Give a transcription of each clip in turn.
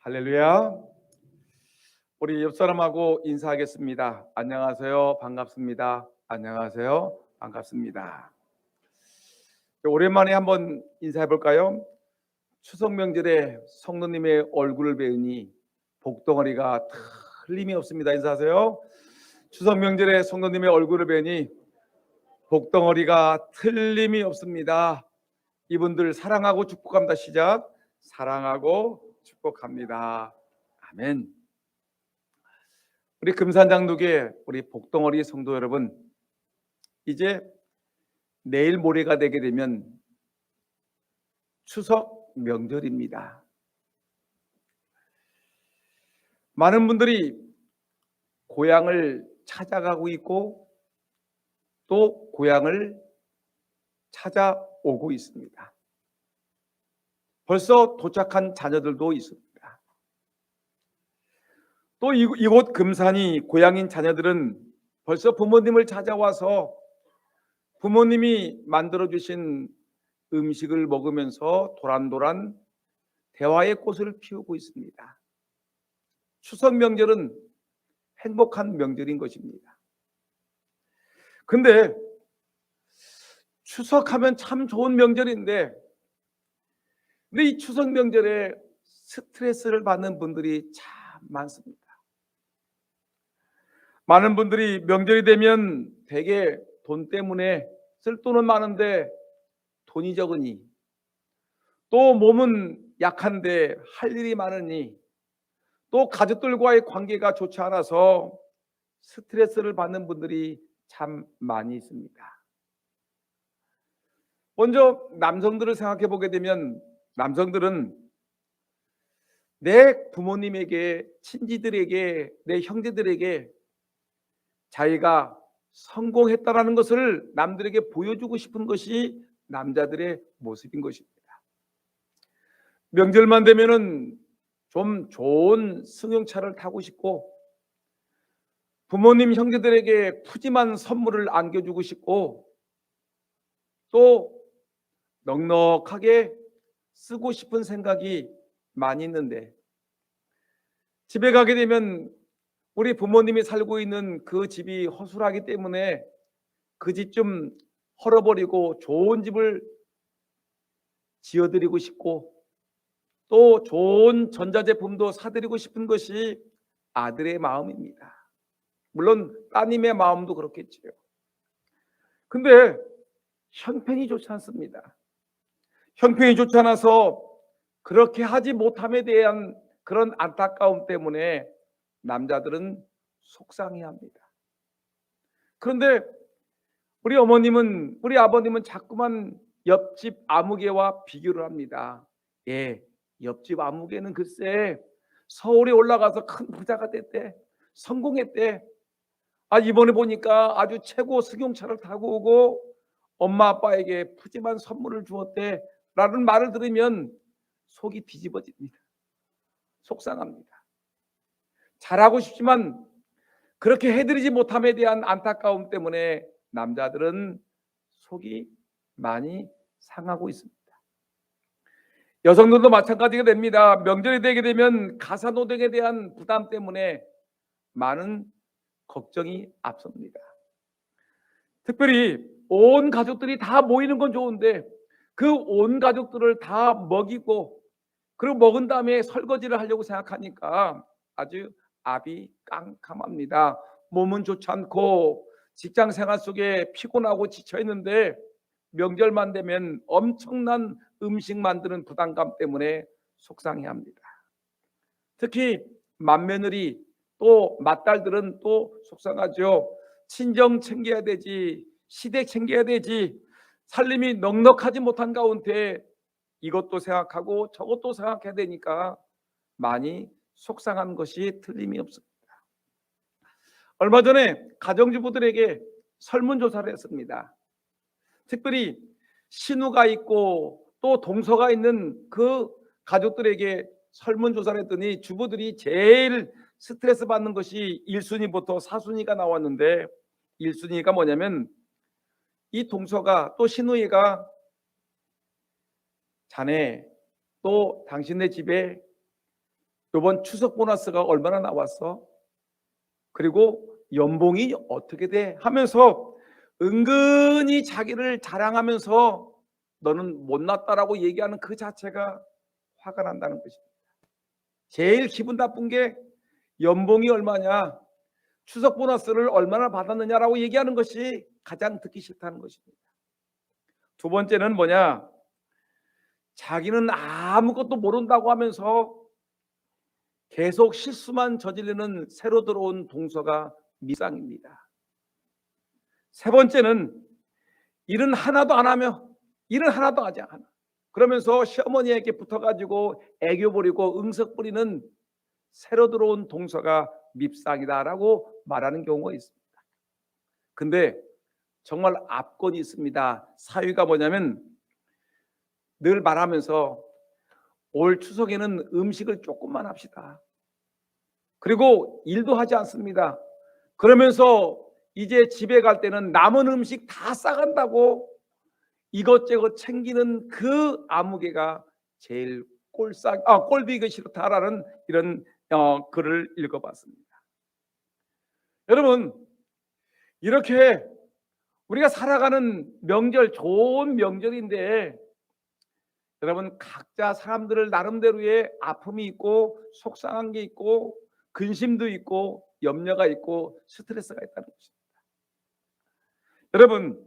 할렐루야. 우리 옆 사람하고 인사하겠습니다. 안녕하세요. 반갑습니다. 안녕하세요. 반갑습니다. 오랜만에 한번 인사해 볼까요? 추석 명절에 성도님의 얼굴을 뵈니 복덩어리가 틀림이 없습니다. 인사하세요. 추석 명절에 성도님의 얼굴을 뵈니 복덩어리가 틀림이 없습니다. 이분들 사랑하고 축복합니다. 시작. 사랑하고 축복합니다. 아멘. 우리 금산장독의 우리 복덩어리 성도 여러분, 이제 내일 모레가 되게 되면 추석 명절입니다. 많은 분들이 고향을 찾아가고 있고 또 고향을 찾아오고 있습니다. 벌써 도착한 자녀들도 있습니다. 또 이곳 금산이 고향인 자녀들은 벌써 부모님을 찾아와서 부모님이 만들어주신 음식을 먹으면서 도란도란 대화의 꽃을 피우고 있습니다. 추석 명절은 행복한 명절인 것입니다. 근데 추석하면 참 좋은 명절인데 이 추석 명절에 스트레스를 받는 분들이 참 많습니다. 많은 분들이 명절이 되면 되게 돈 때문에 쓸 돈은 많은데 돈이 적으니, 또 몸은 약한데 할 일이 많으니, 또 가족들과의 관계가 좋지 않아서 스트레스를 받는 분들이 참 많이 있습니다. 먼저 남성들을 생각해 보게 되면 남성들은 내 부모님에게, 친지들에게, 내 형제들에게 자기가 성공했다라는 것을 남들에게 보여주고 싶은 것이 남자들의 모습인 것입니다. 명절만 되면은 좀 좋은 승용차를 타고 싶고 부모님 형제들에게 푸짐한 선물을 안겨주고 싶고 또 넉넉하게 쓰고 싶은 생각이 많이 있는데, 집에 가게 되면 우리 부모님이 살고 있는 그 집이 허술하기 때문에 그 집 좀 헐어버리고 좋은 집을 지어드리고 싶고 또 좋은 전자제품도 사드리고 싶은 것이 아들의 마음입니다. 물론 따님의 마음도 그렇겠지요. 근데 형편이 좋지 않습니다. 형편이 좋지 않아서 그렇게 하지 못함에 대한 그런 안타까움 때문에 남자들은 속상해합니다. 그런데 우리 어머님은, 우리 아버님은 자꾸만 옆집 아무개와 비교를 합니다. 예, 옆집 아무개는 글쎄 서울에 올라가서 큰 부자가 됐대, 성공했대. 이번에 보니까 아주 최고 승용차를 타고 오고 엄마 아빠에게 푸짐한 선물을 주었대 라는 말을 들으면 속이 뒤집어집니다. 속상합니다. 잘하고 싶지만 그렇게 해드리지 못함에 대한 안타까움 때문에 남자들은 속이 많이 상하고 있습니다. 여성들도 마찬가지가 됩니다. 명절이 되게 되면 가사노동에 대한 부담 때문에 많은 걱정이 앞섭니다. 특별히 온 가족들이 다 모이는 건 좋은데 그 온 가족들을 다 먹이고 그리고 먹은 다음에 설거지를 하려고 생각하니까 아주 압이 깜깜합니다. 몸은 좋지 않고 직장 생활 속에 피곤하고 지쳐 있는데 명절만 되면 엄청난 음식 만드는 부담감 때문에 속상해합니다. 특히 맏며느리 또 맏딸들은 또 속상하죠. 친정 챙겨야 되지, 시댁 챙겨야 되지, 살림이 넉넉하지 못한 가운데 이것도 생각하고 저것도 생각해야 되니까 많이 속상한 것이 틀림이 없습니다. 얼마 전에 가정주부들에게 설문조사를 했습니다. 특별히 신우가 있고 또 동서가 있는 그 가족들에게 설문조사를 했더니 주부들이 제일 스트레스 받는 것이 1순위부터 4순위가 나왔는데 1순위가 뭐냐면 이 동서가 또 신우이가 자네 또 당신네 집에 이번 추석 보너스가 얼마나 나왔어? 그리고 연봉이 어떻게 돼? 하면서 은근히 자기를 자랑하면서 너는 못났다라고 얘기하는 그 자체가 화가 난다는 것입니다. 제일 기분 나쁜 게 연봉이 얼마냐, 추석 보너스를 얼마나 받았느냐라고 얘기하는 것이 가장 듣기 싫다는 것입니다. 두 번째는 뭐냐? 자기는 아무것도 모른다고 하면서 계속 실수만 저지르는 새로 들어온 동서가 밉상입니다. 세 번째는 일은 하나도 안 하며 일은 하나도 하지 않아. 그러면서 시어머니에게 붙어가지고 애교 부리고 응석 부리는 새로 들어온 동서가 밉상이다라고 말하는 경우가 있습니다. 근데 정말 압권이 있습니다. 사위가 뭐냐면 늘 말하면서 올 추석에는 음식을 조금만 합시다. 그리고 일도 하지 않습니다. 그러면서 이제 집에 갈 때는 남은 음식 다 싸간다고 이것저것 챙기는 그 아무개가 제일 꼴보기 싫다라는 이런 글을 읽어봤습니다. 여러분, 이렇게 우리가 살아가는 명절, 좋은 명절인데 여러분, 각자 사람들을 나름대로의 아픔이 있고 속상한 게 있고 근심도 있고 염려가 있고 스트레스가 있다는 것입니다. 여러분,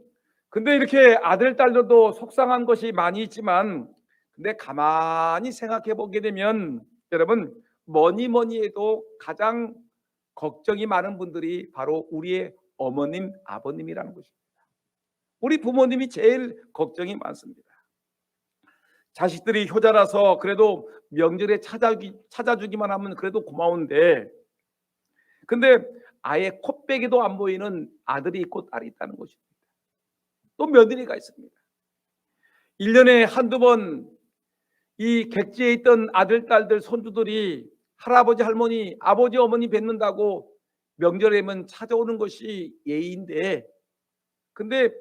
근데 이렇게 아들 딸들도 속상한 것이 많이 있지만 근데 가만히 생각해 보게 되면 여러분, 뭐니 해도 가장 걱정이 많은 분들이 바로 우리의 어머님, 아버님이라는 것입니다. 우리 부모님이 제일 걱정이 많습니다. 자식들이 효자라서 그래도 명절에 찾아주기만 하면 그래도 고마운데, 근데 아예 콧배기도 안 보이는 아들이 있고 딸이 있다는 것입니다. 또 며느리가 있습니다. 1년에 한두 번 이 객지에 있던 아들, 딸들, 손주들이 할아버지, 할머니, 아버지, 어머니 뵙는다고 명절에만 찾아오는 것이 예의인데, 근데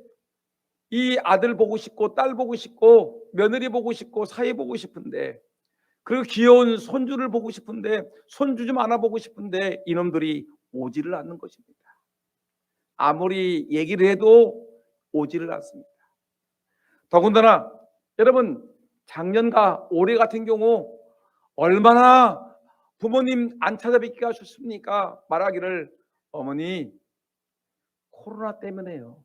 이 아들 보고 싶고 딸 보고 싶고 며느리 보고 싶고 사위 보고 싶은데, 그리고 귀여운 손주를 보고 싶은데 손주 좀 안아보고 싶은데 이놈들이 오지를 않는 것입니다. 아무리 얘기를 해도 오지를 않습니다. 더군다나 여러분, 작년과 올해 같은 경우 얼마나 부모님 안 찾아뵙기가 좋습니까? 말하기를 어머니 코로나 때문에요.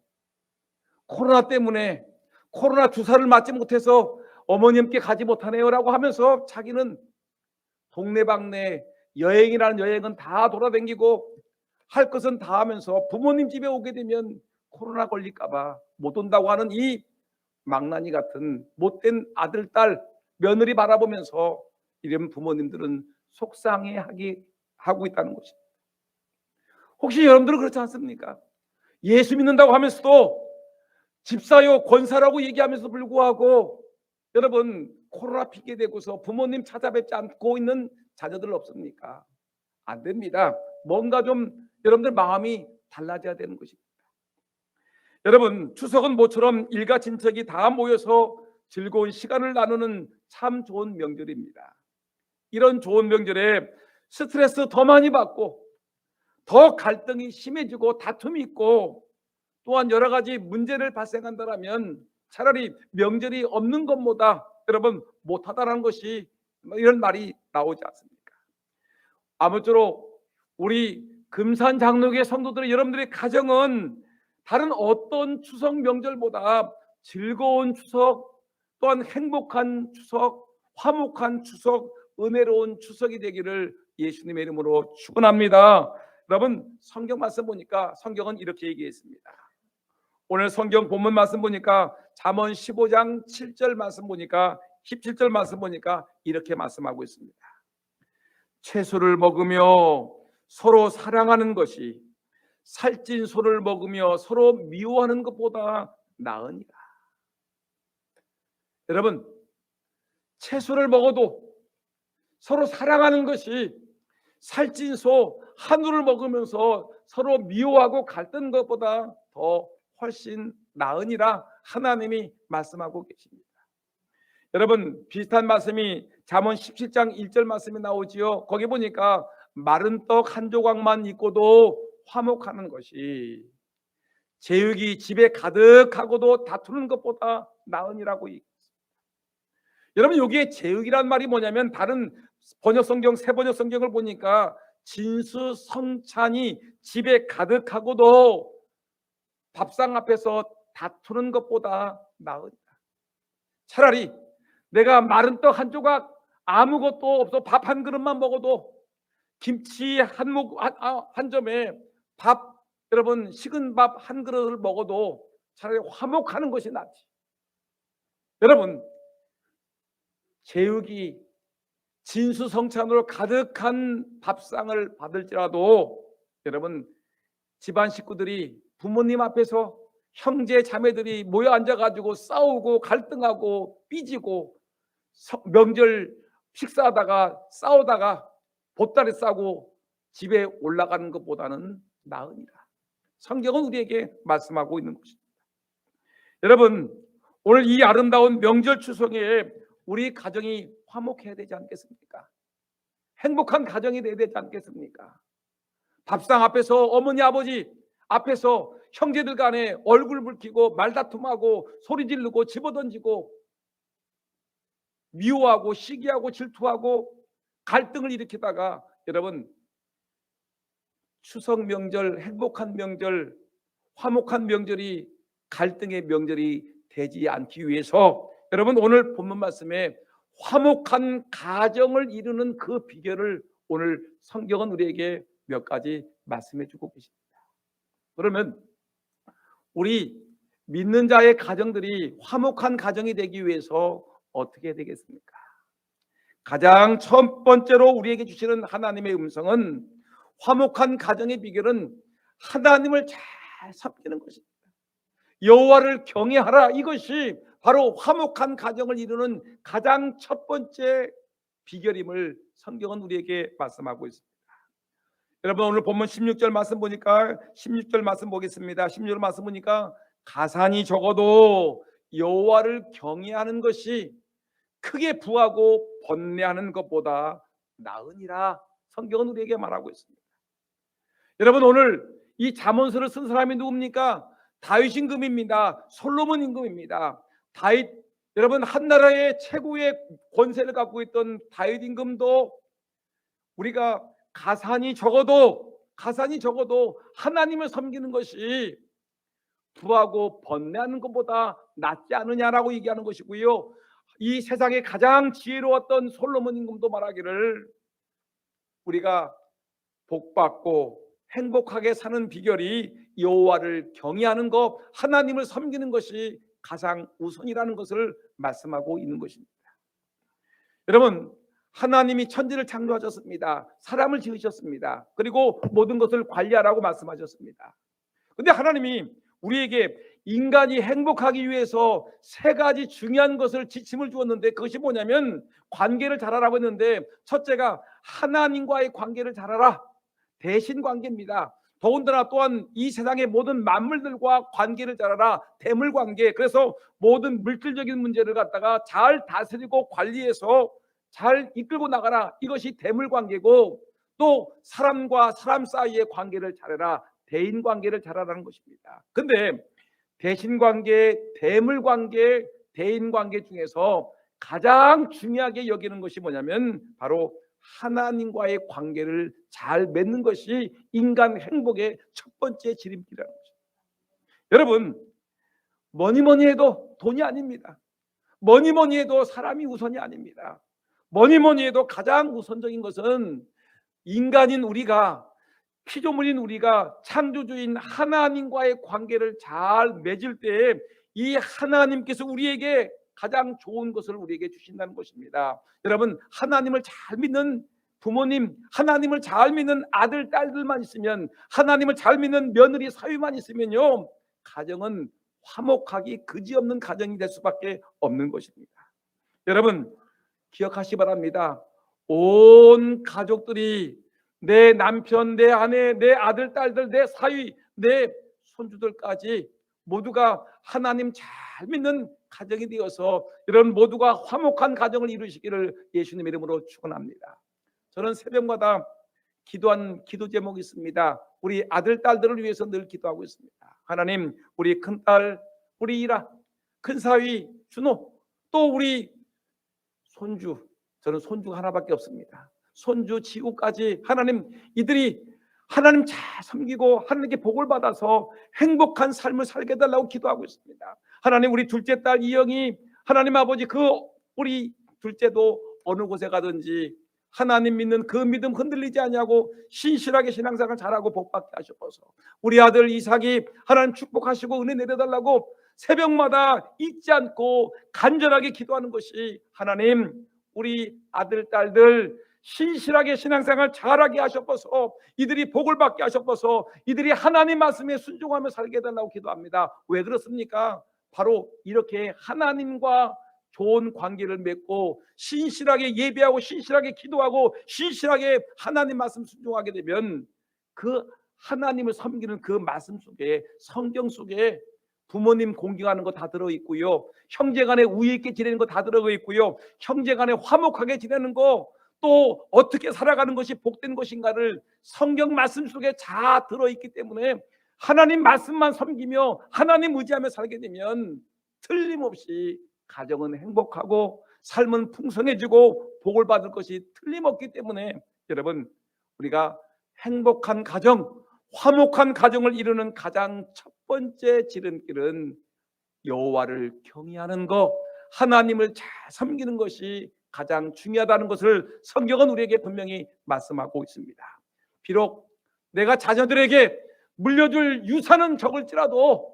코로나 때문에 코로나 주사를 맞지 못해서 어머님께 가지 못하네요라고 하면서 자기는 동네방네 여행이라는 여행은 다 돌아다니고 할 것은 다 하면서 부모님 집에 오게 되면 코로나 걸릴까봐 못 온다고 하는 이 망나니 같은 못된 아들, 딸, 며느리 바라보면서 이런 부모님들은 속상해하고 있다는 것입니다. 혹시 여러분들은 그렇지 않습니까? 예수 믿는다고 하면서도 집사요 권사라고 얘기하면서 불구하고 여러분 코로나 핑계 대고서 부모님 찾아뵙지 않고 있는 자녀들 없습니까? 안 됩니다. 뭔가 좀 여러분들 마음이 달라져야 되는 것입니다. 여러분, 추석은 모처럼 일가 친척이 다 모여서 즐거운 시간을 나누는 참 좋은 명절입니다. 이런 좋은 명절에 스트레스 더 많이 받고 더 갈등이 심해지고 다툼이 있고 또한 여러 가지 문제를 발생한다면 차라리 명절이 없는 것보다 여러분 못하다라는 것이 이런 말이 나오지 않습니까? 아무쪼록 우리 금산 장로교회 성도들의 여러분들의 가정은 다른 어떤 추석 명절보다 즐거운 추석, 또한 행복한 추석, 화목한 추석, 은혜로운 추석이 되기를 예수님의 이름으로 축원합니다. 여러분, 성경 말씀 보니까 성경은 이렇게 얘기했습니다. 오늘 성경 본문 말씀 보니까 잠언 15장 7절 말씀 보니까 17절 말씀 보니까 이렇게 말씀하고 있습니다. 채소를 먹으며 서로 사랑하는 것이 살찐 소를 먹으며 서로 미워하는 것보다 나으니라. 여러분, 채소를 먹어도 서로 사랑하는 것이 살찐 소 한우를 먹으면서 서로 미워하고 갈등 것보다 더 훨씬 나으니라 하나님이 말씀하고 계십니다. 여러분, 비슷한 말씀이 잠언 17장 1절 말씀이 나오지요. 거기 보니까 마른 떡 한 조각만 있고도 화목하는 것이 제육이 집에 가득하고도 다투는 것보다 나으니라고. 여러분, 여기에 제육이란 말이 뭐냐면 다른 번역 성경, 새 번역 성경을 보니까 진수성찬이 집에 가득하고도 밥상 앞에서 다투는 것보다 나으니라. 차라리 내가 마른 떡 한 조각 아무것도 없어 밥 한 그릇만 먹어도 김치 한 점에 밥, 여러분 식은 밥 한 그릇을 먹어도 차라리 화목하는 것이 낫지. 여러분, 제육이 진수성찬으로 가득한 밥상을 받을지라도 여러분, 집안 식구들이 부모님 앞에서 형제 자매들이 모여 앉아가지고 싸우고 갈등하고 삐지고 명절 식사하다가 싸우다가 보따리 싸고 집에 올라가는 것보다는 나으니라. 성경은 우리에게 말씀하고 있는 것입니다. 여러분, 오늘 이 아름다운 명절 추석에 우리 가정이 화목해야 되지 않겠습니까? 행복한 가정이 되어야 되지 않겠습니까? 밥상 앞에서 어머니 아버지 앞에서 형제들 간에 얼굴 붉히고 말다툼하고 소리 지르고 집어던지고 미워하고 시기하고 질투하고 갈등을 일으키다가 여러분, 추석 명절, 행복한 명절, 화목한 명절이 갈등의 명절이 되지 않기 위해서 여러분, 오늘 본문 말씀에 화목한 가정을 이루는 그 비결을 오늘 성경은 우리에게 몇 가지 말씀해 주고 계십니다. 그러면 우리 믿는 자의 가정들이 화목한 가정이 되기 위해서 어떻게 되겠습니까? 가장 첫 번째로 우리에게 주시는 하나님의 음성은, 화목한 가정의 비결은 하나님을 잘 섬기는 것입니다. 여호와를 경외하라, 이것이 바로 화목한 가정을 이루는 가장 첫 번째 비결임을 성경은 우리에게 말씀하고 있습니다. 여러분, 오늘 본문 16절 말씀 보니까 16절 말씀 보겠습니다. 16절 말씀 보니까 가산이 적어도 여호와를 경외하는 것이 크게 부하고 번뇌하는 것보다 나으니라. 성경은 우리에게 말하고 있습니다. 여러분, 오늘 이 잠언서를 쓴 사람이 누굽니까? 다윗 임금입니다. 솔로몬 임금입니다. 다윗, 여러분, 한 나라의 최고의 권세를 갖고 있던 다윗 임금도 우리가 가산이 적어도 하나님을 섬기는 것이 부하고 번뇌하는 것보다 낫지 않느냐라고 얘기하는 것이고요. 이 세상에 가장 지혜로웠던 솔로몬 임금도 말하기를 우리가 복받고 행복하게 사는 비결이 여호와를 경외하는 것, 하나님을 섬기는 것이 가장 우선이라는 것을 말씀하고 있는 것입니다. 여러분, 하나님이 천지를 창조하셨습니다. 사람을 지으셨습니다. 그리고 모든 것을 관리하라고 말씀하셨습니다. 그런데 하나님이 우리에게 인간이 행복하기 위해서 세 가지 중요한 것을 지침을 주었는데, 그것이 뭐냐면 관계를 잘하라고 했는데, 첫째가 하나님과의 관계를 잘하라, 대신 관계입니다. 더군다나 또한 이 세상의 모든 만물들과 관계를 잘하라, 대물 관계. 그래서 모든 물질적인 문제를 갖다가 잘 다스리고 관리해서 잘 이끌고 나가라, 이것이 대물 관계고, 또 사람과 사람 사이의 관계를 잘해라, 대인 관계를 잘하라는 것입니다. 근데 대신 관계, 대물 관계, 대인 관계 중에서 가장 중요하게 여기는 것이 뭐냐면 바로 하나님과의 관계를 잘 맺는 것이 인간 행복의 첫 번째 지름길이라는 것입니다. 여러분, 뭐니 해도 돈이 아닙니다. 뭐니 해도 사람이 우선이 아닙니다. 뭐니 해도 가장 우선적인 것은 인간인 우리가, 피조물인 우리가 창조주인 하나님과의 관계를 잘 맺을 때 이 하나님께서 우리에게 가장 좋은 것을 우리에게 주신다는 것입니다. 여러분, 하나님을 잘 믿는 부모님, 하나님을 잘 믿는 아들, 딸들만 있으면, 하나님을 잘 믿는 며느리, 사위만 있으면요, 가정은 화목하기 그지없는 가정이 될 수밖에 없는 것입니다. 여러분, 기억하시 바랍니다. 온 가족들이, 내 남편, 내 아내, 내 아들, 딸들, 내 사위, 내 손주들까지 모두가 하나님 잘 믿는 가정이 되어서 여러분 모두가 화목한 가정을 이루시기를 예수님의 이름으로 축원합니다. 저는 새벽마다 기도한 기도 제목이 있습니다. 우리 아들 딸들을 위해서 늘 기도하고 있습니다. 하나님, 우리 큰딸 우리 이라, 큰사위 준호, 또 우리 손주, 저는 손주가 하나밖에 없습니다. 손주 지우까지 하나님, 이들이 하나님 잘 섬기고 하나님께 복을 받아서 행복한 삶을 살게 해달라고 기도하고 있습니다. 하나님, 우리 둘째 딸 이영이, 하나님 아버지, 우리 둘째도 어느 곳에 가든지 하나님 믿는 그 믿음 흔들리지 않냐고 신실하게 신앙생활 잘하고 복받게 하셔서 우리 아들 이삭이 하나님 축복하시고 은혜 내려달라고 새벽마다 잊지 않고 간절하게 기도하는 것이, 하나님 우리 아들 딸들 신실하게 신앙생활 잘하게 하셔서 이들이 복을 받게 하셔서 이들이 하나님 말씀에 순종하며 살게 해달라고 기도합니다. 왜 그렇습니까? 바로 이렇게 하나님과 좋은 관계를 맺고 신실하게 예배하고 신실하게 기도하고 신실하게 하나님 말씀 순종하게 되면 그 하나님을 섬기는 그 말씀 속에, 성경 속에 부모님 공경하는 거 다 들어있고요, 형제간에 우애 있게 지내는 거 다 들어있고요, 형제간에 화목하게 지내는 거, 또 어떻게 살아가는 것이 복된 것인가를 성경 말씀 속에 다 들어있기 때문에 하나님 말씀만 섬기며 하나님 의지하며 살게 되면 틀림없이 가정은 행복하고 삶은 풍성해지고 복을 받을 것이 틀림없기 때문에 여러분, 우리가 행복한 가정, 화목한 가정을 이루는 가장 첫 번째 지름길은 여호와를 경외하는 것, 하나님을 잘 섬기는 것이 가장 중요하다는 것을 성경은 우리에게 분명히 말씀하고 있습니다. 비록 내가 자녀들에게 물려줄 유산은 적을지라도,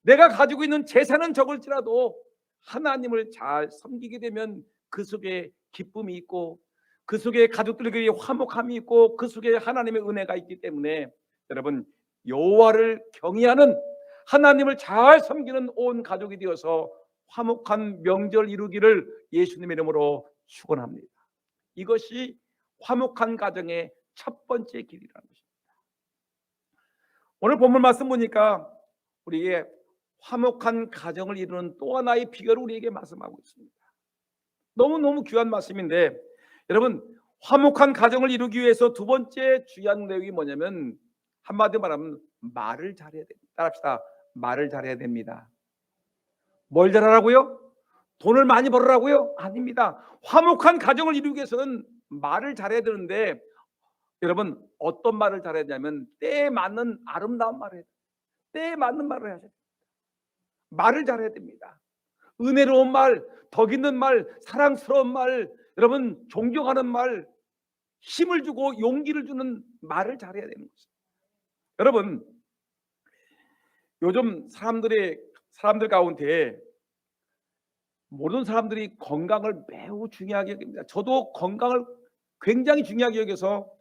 내가 가지고 있는 재산은 적을지라도 하나님을 잘 섬기게 되면 그 속에 기쁨이 있고 그 속에 가족들에게 화목함이 있고 그 속에 하나님의 은혜가 있기 때문에 여러분, 여호와를 경외하는, 하나님을 잘 섬기는 온 가족이 되어서 화목한 명절 이루기를 예수님의 이름으로 축원합니다. 이것이 화목한 가정의 첫 번째 길이라는 것입니다. 오늘 본문 말씀 보니까 우리에게 화목한 가정을 이루는 또 하나의 비결을 우리에게 말씀하고 있습니다. 너무너무 귀한 말씀인데, 여러분, 화목한 가정을 이루기 위해서 두 번째 중요한 내용이 뭐냐면, 한마디로 말하면 말을 잘해야 됩니다. 따라합시다. 말을 잘해야 됩니다. 뭘 잘하라고요? 돈을 많이 벌으라고요? 아닙니다. 화목한 가정을 이루기 위해서는 말을 잘해야 되는데, 여러분 어떤 말을 잘해야 되냐면 때에 맞는 아름다운 말을 해야 돼요. 때에 맞는 말을 해야 돼요. 말을 잘해야 됩니다. 은혜로운 말, 덕 있는 말, 사랑스러운 말, 여러분 존경하는 말, 힘을 주고 용기를 주는 말을 잘해야 되는 거죠. 여러분, 요즘 사람들 가운데 모든 사람들이 건강을 매우 중요하게 여깁니다. 저도 건강을 굉장히 중요하게 여겨서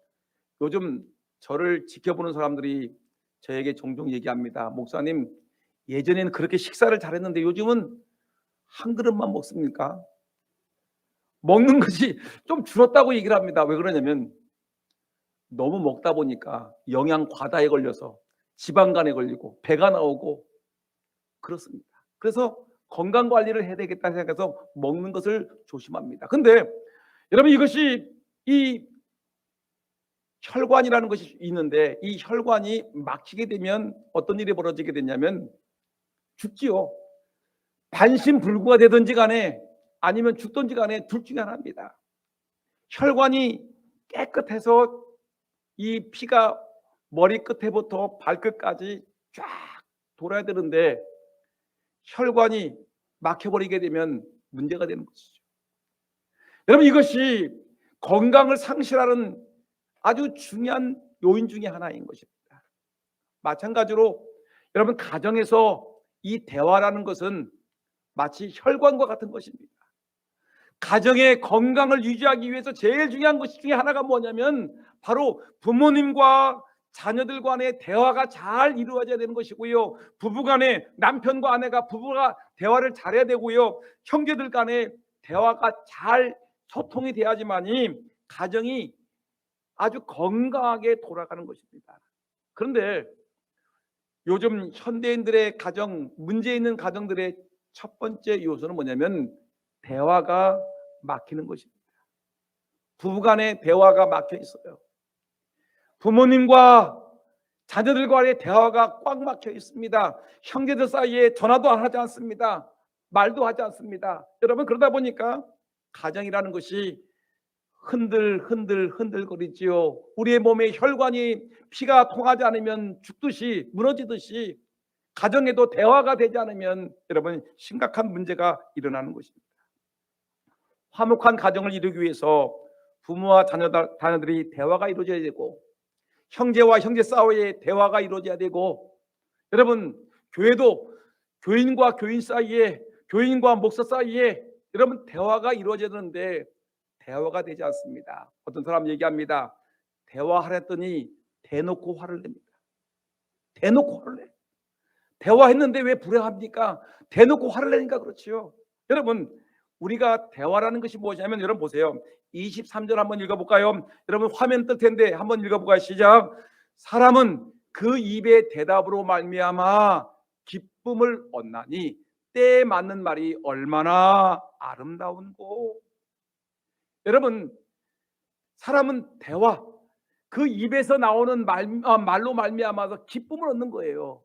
요즘 저를 지켜보는 사람들이 저에게 종종 얘기합니다. 목사님, 예전에는 그렇게 식사를 잘했는데 요즘은 한 그릇만 먹습니까? 먹는 것이 좀 줄었다고 얘기를 합니다. 왜 그러냐면 너무 먹다 보니까 영양 과다에 걸려서 지방간에 걸리고 배가 나오고 그렇습니다. 그래서 건강 관리를 해야 되겠다 생각해서 먹는 것을 조심합니다. 근데 여러분, 이것이 이 혈관이라는 것이 있는데 이 혈관이 막히게 되면 어떤 일이 벌어지게 되냐면 죽지요. 반신불구가 되든지 간에 아니면 죽든지 간에 둘 중에 하나입니다. 혈관이 깨끗해서 이 피가 머리 끝에부터 발끝까지 쫙 돌아야 되는데 혈관이 막혀버리게 되면 문제가 되는 것이죠. 여러분, 이것이 건강을 상실하는 아주 중요한 요인 중에 하나인 것입니다. 마찬가지로 여러분, 가정에서 이 대화라는 것은 마치 혈관과 같은 것입니다. 가정의 건강을 유지하기 위해서 제일 중요한 것 중에 하나가 뭐냐면 바로 부모님과 자녀들 간의 대화가 잘 이루어져야 되는 것이고요, 부부 간에 남편과 아내가 부부가 대화를 잘해야 되고요, 형제들 간에 대화가 잘 소통이 돼야지만이 가정이 아주 건강하게 돌아가는 것입니다. 그런데 요즘 현대인들의 가정, 문제 있는 가정들의 첫 번째 요소는 뭐냐면 대화가 막히는 것입니다. 부부간의 대화가 막혀 있어요. 부모님과 자녀들과의 대화가 꽉 막혀 있습니다. 형제들 사이에 전화도 하지 않습니다. 말도 하지 않습니다. 여러분, 그러다 보니까 가정이라는 것이 흔들거리지요. 우리의 몸에 혈관이 피가 통하지 않으면 죽듯이 무너지듯이 가정에도 대화가 되지 않으면 여러분 심각한 문제가 일어나는 것입니다. 화목한 가정을 이루기 위해서 부모와 자녀들이 대화가 이루어져야 되고 형제와 형제 사이에 대화가 이루어져야 되고 여러분 교회도 교인과 교인 사이에 교인과 목사 사이에 여러분 대화가 이루어져야 되는데 대화가 되지 않습니다. 어떤 사람 얘기합니다. 대화하랬더니 대놓고 화를 냅니다. 대놓고 화를 내. 대화했는데 왜 불행합니까? 대놓고 화를 내니까 그렇지요. 여러분 우리가 대화라는 것이 무엇이냐면 여러분 보세요. 23절 한번 읽어볼까요? 여러분 화면 뜰 텐데 한번 읽어볼까요? 시작. 사람은 그 입의 대답으로 말미암아 기쁨을 얻나니 때에 맞는 말이 얼마나 아름다운고. 여러분 사람은 대화 그 입에서 나오는 말로 말미암아서 기쁨을 얻는 거예요.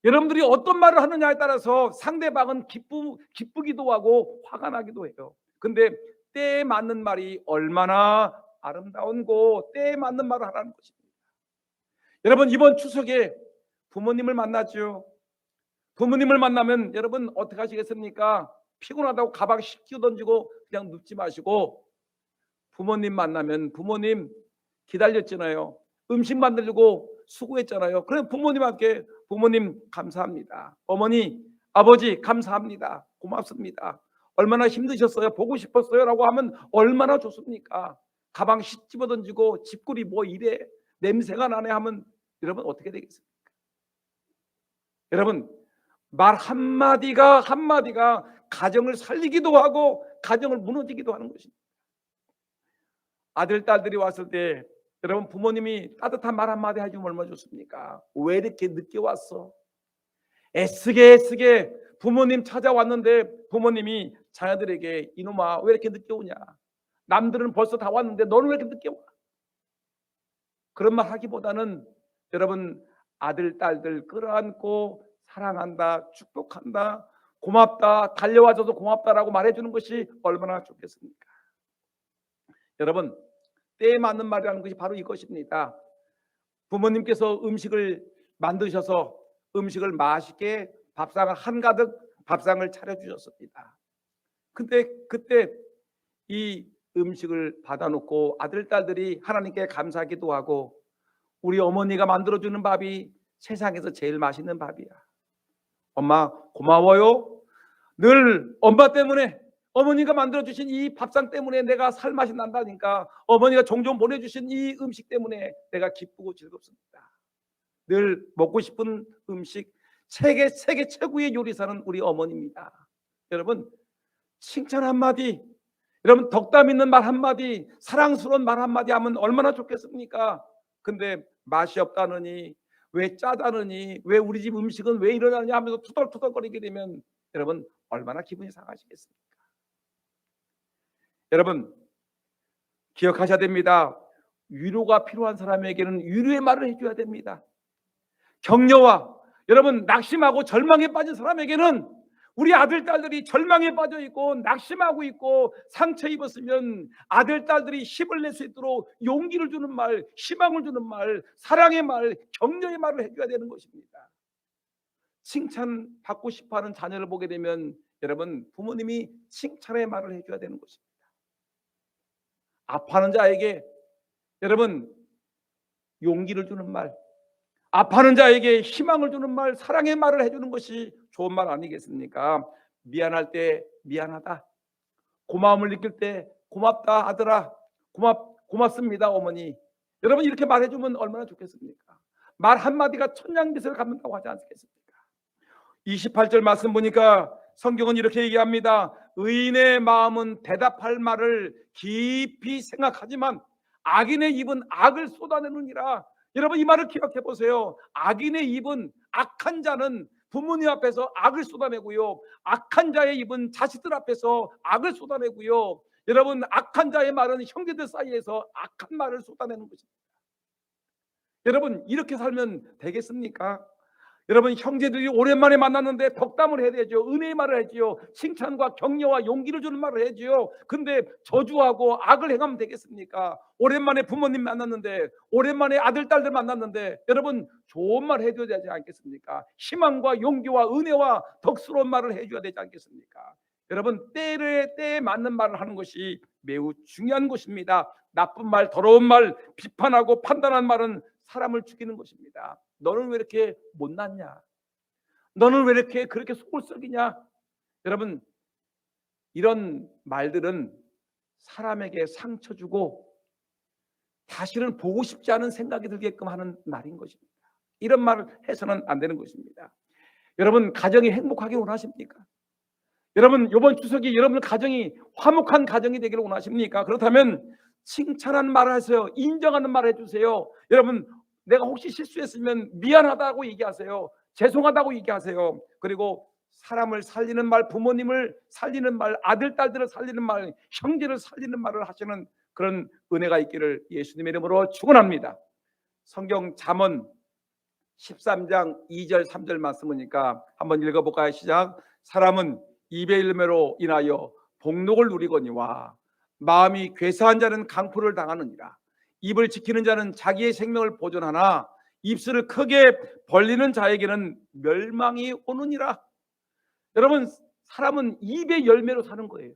여러분들이 어떤 말을 하느냐에 따라서 상대방은 기쁘기도 하고 화가 나기도 해요. 근데 때에 맞는 말이 얼마나 아름다운고 때에 맞는 말을 하라는 것입니다. 여러분 이번 추석에 부모님을 만나죠. 부모님을 만나면 여러분 어떻게 하시겠습니까? 피곤하다고 가방 씻겨 던지고 그냥 눕지 마시고 부모님 만나면 부모님 기다렸잖아요. 음식 만들고 수고했잖아요. 그래 부모님 함께 부모님 감사합니다. 어머니 아버지 감사합니다. 고맙습니다. 얼마나 힘드셨어요? 보고 싶었어요? 라고 하면 얼마나 좋습니까? 가방 집어 던지고 집구리 뭐 이래 냄새가 나네 하면 여러분 어떻게 되겠습니까? 여러분 말 한마디가 가정을 살리기도 하고 가정을 무너지기도 하는 것입니다. 아들 딸들이 왔을 때 여러분 부모님이 따뜻한 말 한마디 해주면 얼마나 좋습니까? 왜 이렇게 늦게 왔어? 애쓰게 부모님 찾아왔는데 부모님이 자녀들에게 이놈아 왜 이렇게 늦게 오냐? 남들은 벌써 다 왔는데 너는 왜 이렇게 늦게 와? 그런 말 하기보다는 여러분 아들 딸들 끌어안고 사랑한다 축복한다 고맙다 달려와줘서 고맙다라고 말해주는 것이 얼마나 좋겠습니까? 여러분 때에 맞는 말이라는 것이 바로 이것입니다. 부모님께서 음식을 만드셔서 음식을 맛있게 밥상을 한가득 밥상을 차려주셨습니다. 근데 그때 이 음식을 받아놓고 아들 딸들이 하나님께 감사하기도 하고 우리 어머니가 만들어주는 밥이 세상에서 제일 맛있는 밥이야. 엄마 고마워요. 늘 엄마 때문에 어머니가 만들어주신 이 밥상 때문에 내가 살맛이 난다니까 어머니가 종종 보내주신 이 음식 때문에 내가 기쁘고 즐겁습니다. 늘 먹고 싶은 음식 세계 최고의 요리사는 우리 어머니입니다. 여러분 칭찬 한마디 여러분 덕담 있는 말 한마디 사랑스러운 말 한마디 하면 얼마나 좋겠습니까? 근데 맛이 없다느니 왜 짜다느니 왜 우리 집 음식은 왜 이러냐냐 하면서 투덜투덜거리게 되면 여러분 얼마나 기분이 상하시겠습니까? 여러분 기억하셔야 됩니다. 위로가 필요한 사람에게는 위로의 말을 해줘야 됩니다. 격려와 여러분 낙심하고 절망에 빠진 사람에게는 우리 아들 딸들이 절망에 빠져 있고 낙심하고 있고 상처 입었으면 아들 딸들이 힘을 낼 수 있도록 용기를 주는 말, 희망을 주는 말, 사랑의 말, 격려의 말을 해줘야 되는 것입니다. 칭찬 받고 싶어하는 자녀를 보게 되면 여러분 부모님이 칭찬의 말을 해줘야 되는 것입니다. 아파하는 자에게 여러분 용기를 주는 말, 아파하는 자에게 희망을 주는 말, 사랑의 말을 해주는 것이 좋은 말 아니겠습니까? 미안할 때 미안하다, 고마움을 느낄 때 고맙다 아들아, 고맙습니다 어머니. 여러분 이렇게 말해주면 얼마나 좋겠습니까? 말 한마디가 천냥빚을 갚는다고 하지 않겠습니까? 28절 말씀 보니까 성경은 이렇게 얘기합니다. 의인의 마음은 대답할 말을 깊이 생각하지만 악인의 입은 악을 쏟아내느니라. 여러분 이 말을 기억해 보세요. 악인의 입은 악한 자는 부모님 앞에서 악을 쏟아내고요, 악한 자의 입은 자식들 앞에서 악을 쏟아내고요, 여러분 악한 자의 말은 형제들 사이에서 악한 말을 쏟아내는 것입니다. 여러분 이렇게 살면 되겠습니까? 여러분 형제들이 오랜만에 만났는데 덕담을 해야 되죠. 은혜의 말을 해야지요. 칭찬과 격려와 용기를 주는 말을 해야지요. 근데 저주하고 악을 행하면 되겠습니까? 오랜만에 부모님 만났는데, 오랜만에 아들 딸들 만났는데 여러분 좋은 말 해줘야 되지 않겠습니까? 희망과 용기와 은혜와 덕스러운 말을 해줘야 되지 않겠습니까? 여러분 때에 맞는 말을 하는 것이 매우 중요한 것입니다. 나쁜 말, 더러운 말, 비판하고 판단한 말은 사람을 죽이는 것입니다. 너는 왜 이렇게 못났냐? 너는 왜 이렇게 그렇게 속을 썩이냐? 여러분 이런 말들은 사람에게 상처 주고 다시는 보고 싶지 않은 생각이 들게끔 하는 말인 것입니다. 이런 말을 해서는 안 되는 것입니다. 여러분 가정이 행복하길 원하십니까? 여러분 이번 추석이 여러분 가정이 화목한 가정이 되기를 원하십니까? 그렇다면 칭찬하는 말을 하세요. 인정하는 말을 해주세요. 여러분 내가 혹시 실수했으면 미안하다고 얘기하세요. 죄송하다고 얘기하세요. 그리고 사람을 살리는 말, 부모님을 살리는 말, 아들 딸들을 살리는 말, 형제를 살리는 말을 하시는 그런 은혜가 있기를 예수님의 이름으로 축원합니다. 성경 잠언 13장 2절 3절 말씀이니까 한번 읽어볼까요? 시작. 사람은 입의 열매로 인하여 복록을 누리거니와 마음이 괴사한 자는 강포를 당하느니라. 입을 지키는 자는 자기의 생명을 보존하나 입술을 크게 벌리는 자에게는 멸망이 오느니라. 여러분 사람은 입의 열매로 사는 거예요.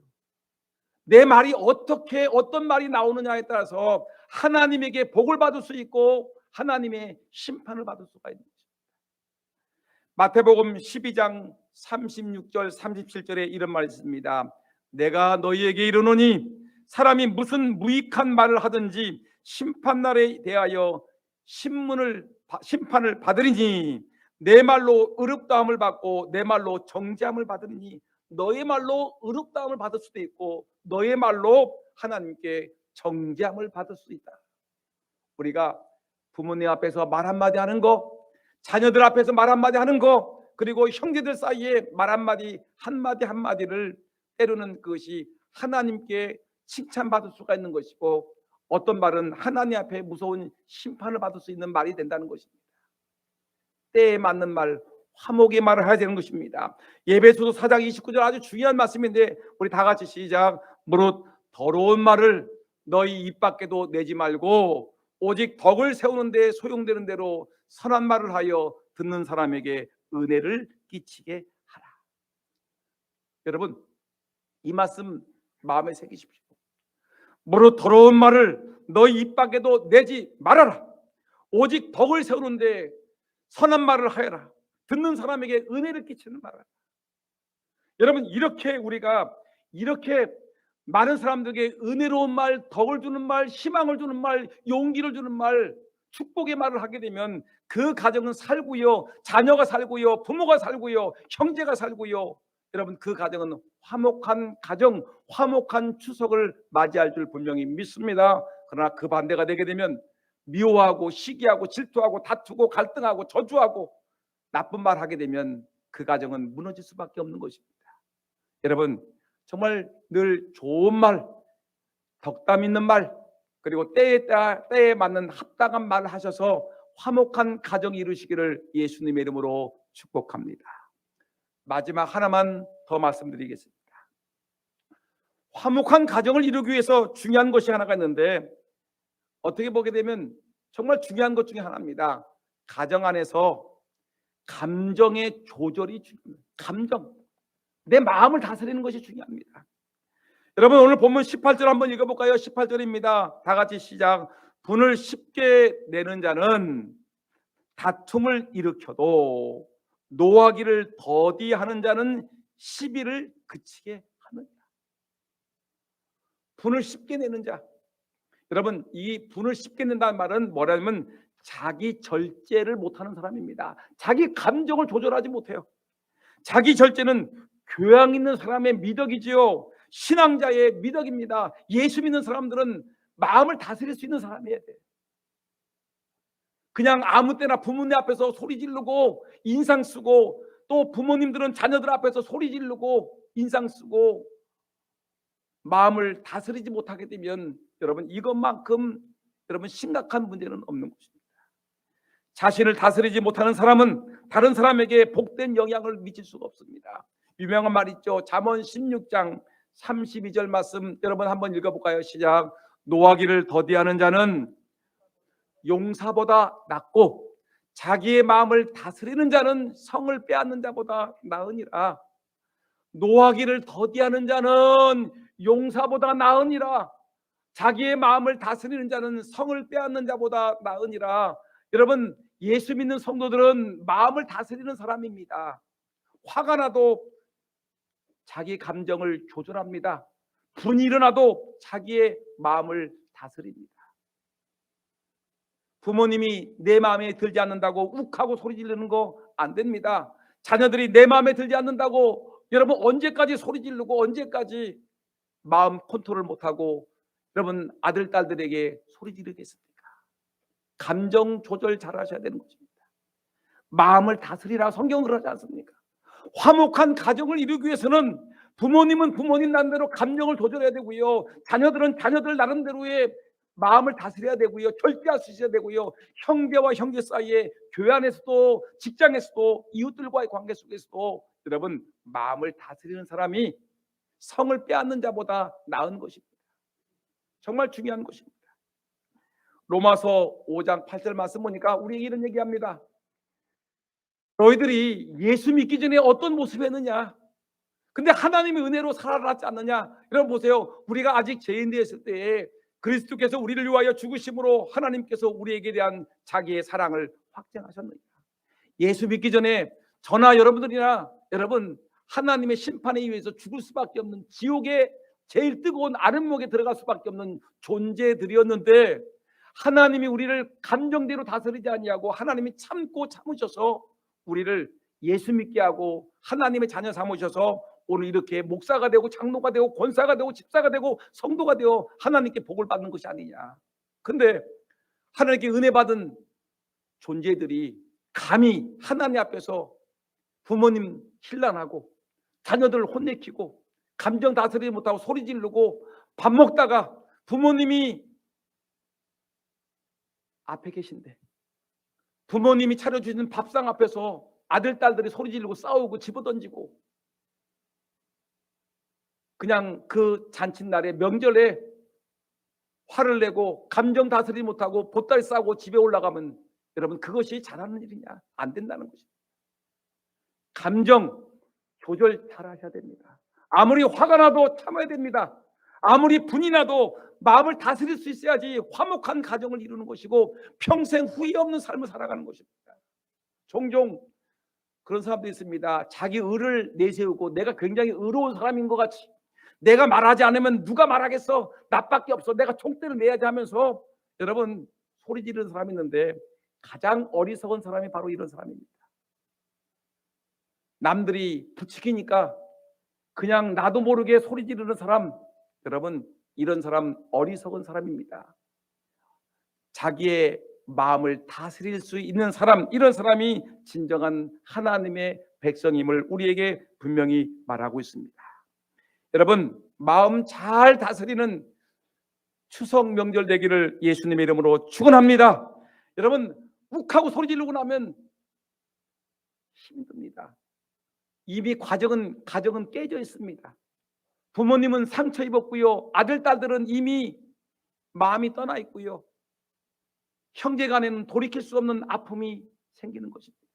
내 말이 어떤 말이 나오느냐에 따라서 하나님에게 복을 받을 수 있고 하나님의 심판을 받을 수가 있는 거죠. 마태복음 12장 36절 37절에 이런 말이 있습니다. 내가 너희에게 이르노니 사람이 무슨 무익한 말을 하든지 심판날에 대하여 심판을 받으리니 내 말로 의롭다함을 받고 내 말로 정죄함을 받으리니. 너의 말로 의롭다함을 받을 수도 있고 너의 말로 하나님께 정죄함을 받을 수 있다. 우리가 부모님 앞에서 말 한마디 하는 거, 자녀들 앞에서 말 한마디 하는 거, 그리고 형제들 사이에 말 한마디 한마디를 때로는 그것이 하나님께 칭찬받을 수가 있는 것이고 어떤 말은 하나님 앞에 무서운 심판을 받을 수 있는 말이 된다는 것입니다. 때에 맞는 말, 화목의 말을 해야 되는 것입니다. 예배소서 4장 29절 아주 중요한 말씀인데 우리 다 같이 시작. 무릇 더러운 말을 너희 입 밖에도 내지 말고 오직 덕을 세우는 데 소용되는 대로 선한 말을 하여 듣는 사람에게 은혜를 끼치게 하라. 여러분 이 말씀 마음에 새기십시오. 무릇 더러운 말을 너희 입 밖에도 내지 말아라. 오직 덕을 세우는데 선한 말을 하여라. 듣는 사람에게 은혜를 끼치는 말이라. 여러분 이렇게 우리가 이렇게 많은 사람들에게 은혜로운 말, 덕을 주는 말, 희망을 주는 말, 용기를 주는 말, 축복의 말을 하게 되면 그 가정은 살고요, 자녀가 살고요, 부모가 살고요, 형제가 살고요. 여러분 그 가정은 화목한 가정, 화목한 추석을 맞이할 줄 분명히 믿습니다. 그러나 그 반대가 되게 되면 미워하고 시기하고 질투하고 다투고 갈등하고 저주하고 나쁜 말 하게 되면 그 가정은 무너질 수밖에 없는 것입니다. 여러분 정말 늘 좋은 말, 덕담 있는 말, 그리고 때에 맞는 합당한 말을 하셔서 화목한 가정 이루시기를 예수님의 이름으로 축복합니다. 마지막 하나만 더 말씀드리겠습니다. 화목한 가정을 이루기 위해서 중요한 것이 하나가 있는데 어떻게 보게 되면 정말 중요한 것 중에 하나입니다. 가정 안에서 감정의 조절이 중요합니다. 감정, 내 마음을 다스리는 것이 중요합니다. 여러분 오늘 본문 18절 한번 읽어볼까요? 18절입니다. 다 같이 시작. 분을 쉽게 내는 자는 다툼을 일으켜도 노하기를 더디하는 자는 시비를 그치게 하느니라. 분을 쉽게 내는 자. 여러분 이 분을 쉽게 낸다는 말은 뭐냐면 자기 절제를 못하는 사람입니다. 자기 감정을 조절하지 못해요. 자기 절제는 교양 있는 사람의 미덕이지요. 신앙자의 미덕입니다. 예수 믿는 사람들은 마음을 다스릴 수 있는 사람이어야 돼요. 그냥 아무 때나 부모님 앞에서 소리 지르고 인상 쓰고 또 부모님들은 자녀들 앞에서 소리 지르고 인상 쓰고 마음을 다스리지 못하게 되면 여러분 이것만큼 여러분 심각한 문제는 없는 것입니다. 자신을 다스리지 못하는 사람은 다른 사람에게 복된 영향을 미칠 수가 없습니다. 유명한 말 있죠. 잠언 16장 32절 말씀 여러분 한번 읽어볼까요? 시작. 노하기를 더디하는 자는 용사보다 낫고 자기의 마음을 다스리는 자는 성을 빼앗는 자보다 나으니라. 노하기를 더디하는 자는 용사보다 나으니라. 자기의 마음을 다스리는 자는 성을 빼앗는 자보다 나으니라. 여러분 예수 믿는 성도들은 마음을 다스리는 사람입니다. 화가 나도 자기 감정을 조절합니다. 분이 일어나도 자기의 마음을 다스립니다. 부모님이 내 마음에 들지 않는다고 욱하고 소리 지르는 거 안 됩니다. 자녀들이 내 마음에 들지 않는다고 여러분 언제까지 소리 지르고 언제까지 마음 컨트롤 못하고 여러분 아들 딸들에게 소리 지르겠습니까? 감정 조절 잘 하셔야 되는 것입니다. 마음을 다스리라 성경은 그러지 않습니까? 화목한 가정을 이루기 위해서는 부모님은 부모님 나름대로 감정을 조절해야 되고요. 자녀들은 자녀들 나름대로의 마음을 다스려야 되고요. 절제할 수 있어야 되고요. 형제와 형제 사이에 교회 안에서도 직장에서도 이웃들과의 관계 속에서도 여러분 마음을 다스리는 사람이 성을 빼앗는 자보다 나은 것입니다. 정말 중요한 것입니다. 로마서 5장 8절 말씀 보니까 우리에게 이런 얘기합니다. 너희들이 예수 믿기 전에 어떤 모습이었느냐? 근데 하나님의 은혜로 살아났지 않느냐? 여러분 보세요. 우리가 아직 죄인 되었을 때에 그리스도께서 우리를 위하여 죽으심으로 하나님께서 우리에게 대한 자기의 사랑을 확증하셨느냐? 예수 믿기 전에 저나 여러분들이나 여러분 하나님의 심판에 의해서 죽을 수밖에 없는 지옥의 제일 뜨거운 아랫목에 들어갈 수밖에 없는 존재들이었는데 하나님이 우리를 감정대로 다스리지 아니하고 하나님이 참고 참으셔서 우리를 예수 믿게 하고 하나님의 자녀 삼으셔서 오늘 이렇게 목사가 되고 장로가 되고 권사가 되고 집사가 되고 성도가 되어 하나님께 복을 받는 것이 아니냐. 근데 하나님께 은혜 받은 존재들이 감히 하나님 앞에서 부모님 힐난하고 자녀들을 혼내키고 감정 다스리지 못하고 소리 지르고 밥 먹다가 부모님이 앞에 계신데 부모님이 차려주시는 밥상 앞에서 아들 딸들이 소리 지르고 싸우고 집어던지고 그냥 그 잔칫날에 명절에 화를 내고 감정 다스리지 못하고 보따리 싸고 집에 올라가면 여러분 그것이 잘하는 일이냐? 안 된다는 것입니다. 감정 조절 잘 하셔야 됩니다. 아무리 화가 나도 참아야 됩니다. 아무리 분이 나도 마음을 다스릴 수 있어야지 화목한 가정을 이루는 것이고 평생 후회 없는 삶을 살아가는 것입니다. 종종 그런 사람도 있습니다. 자기 의를 내세우고 내가 굉장히 의로운 사람인 것 같이 내가 말하지 않으면 누가 말하겠어? 나밖에 없어. 내가 총대를 내야지 하면서 여러분 소리 지르는 사람이 있는데 가장 어리석은 사람이 바로 이런 사람입니다. 남들이 부추기니까 그냥 나도 모르게 소리 지르는 사람, 여러분 이런 사람 어리석은 사람입니다. 자기의 마음을 다스릴 수 있는 사람, 이런 사람이 진정한 하나님의 백성임을 우리에게 분명히 말하고 있습니다. 여러분 마음 잘 다스리는 추석 명절 되기를 예수님의 이름으로 축원합니다. 여러분 욱하고 소리 지르고 나면 힘듭니다. 이미 가정은 깨져 있습니다. 부모님은 상처 입었고요. 아들 딸들은 이미 마음이 떠나 있고요. 형제간에는 돌이킬 수 없는 아픔이 생기는 것입니다.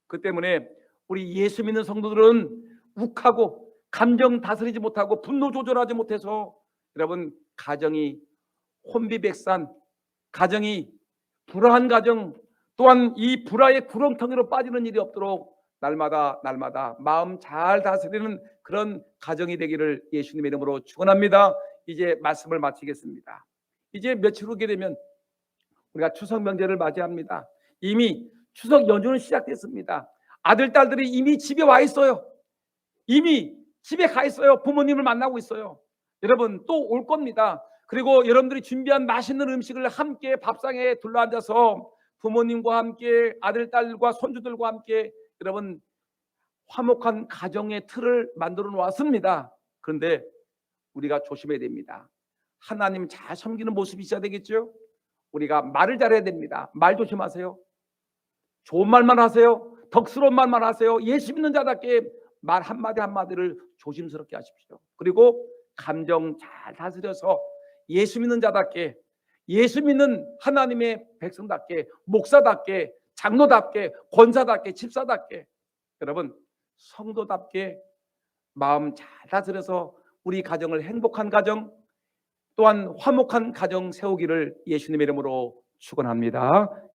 그 때문에 우리 예수 믿는 성도들은 욱하고 감정 다스리지 못하고 분노 조절하지 못해서 여러분 가정이 혼비백산, 가정이 불화한 가정, 또한 이 불화의 구렁텅이로 빠지는 일이 없도록 날마다 마음 잘 다스리는 그런 가정이 되기를 예수님의 이름으로 축원합니다. 이제 말씀을 마치겠습니다. 이제 며칠 후게 되면 우리가 추석 명절을 맞이합니다. 이미 추석 연휴는 시작됐습니다. 아들 딸들이 이미 집에 와 있어요. 이미 집에 가 있어요. 부모님을 만나고 있어요. 여러분 또 올 겁니다. 그리고 여러분들이 준비한 맛있는 음식을 함께 밥상에 둘러앉아서 부모님과 함께 아들 딸과 손주들과 함께 여러분 화목한 가정의 틀을 만들어 놓았습니다. 그런데 우리가 조심해야 됩니다. 하나님 잘 섬기는 모습이 있어야 되겠죠. 우리가 말을 잘해야 됩니다. 말 조심하세요. 좋은 말만 하세요. 덕스러운 말만 하세요. 예수 믿는 자답게 말 한마디 한마디를 조심스럽게 하십시오. 그리고 감정 잘 다스려서 예수 믿는 자답게, 예수 믿는 하나님의 백성답게, 목사답게, 장로답게, 권사답게, 집사답게, 여러분 성도답게 마음 잘 다스려서 우리 가정을 행복한 가정, 또한 화목한 가정 세우기를 예수님의 이름으로 축원합니다.